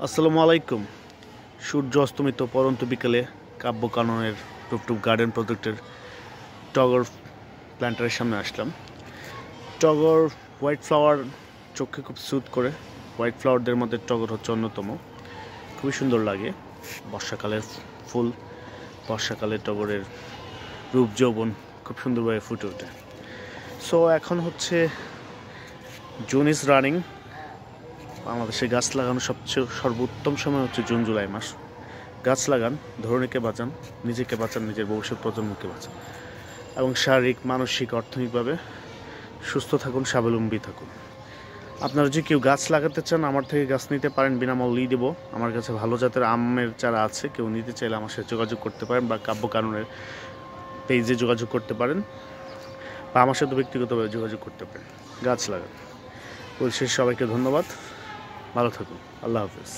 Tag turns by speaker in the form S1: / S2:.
S1: আসসালামু আলাইকুম। সূর্য অস্তমিত পরন্ত বিকেলে কাব্য কাননের টুপটুপ গার্ডেন প্রজেক্টের টগর প্ল্যান্টারের সামনে আসলাম। টগর হোয়াইট ফ্লাওয়ার চোখে খুব স্যুট করে। হোয়াইট ফ্লাওয়ারদের মধ্যে টগর হচ্ছে অন্যতম। খুবই সুন্দর লাগে। বর্ষাকালের ফুল, বর্ষাকালে টগরের রূপ যৌবন খুব সুন্দরভাবে ফুটে ওঠে। সো এখন হচ্ছে জুন ইজ রানিং। বাংলাদেশে গাছ লাগানোর সবচেয়ে সর্বোত্তম সময় হচ্ছে জুন জুলাই মাস। গাছ লাগান, ধরনীকে বাঁচান, নিজেকে বাঁচান, নিজের ভবিষ্যৎ প্রজন্মকে বাঁচান এবং শারীরিক, মানসিক, অর্থনৈতিকভাবে সুস্থ থাকুন, স্বাবলম্বী থাকুন। আপনারা যদি কেউ গাছ লাগাতে চান, আমার থেকে গাছ নিতে পারেন, বিনামূল্যেই দেবো। আমার কাছে ভালো জাতের আমের চারা আছে, কেউ নিতে চাইলে আমার সাথে যোগাযোগ করতে পারেন বা কাব্য কাননের পেজে যোগাযোগ করতে পারেন বা আমার সাথে ব্যক্তিগতভাবে যোগাযোগ করতে পারেন। গাছ লাগান। পরিশেষে সবাইকে ধন্যবাদ। ভালো থাকুন। আল্লাহ হাফেজ।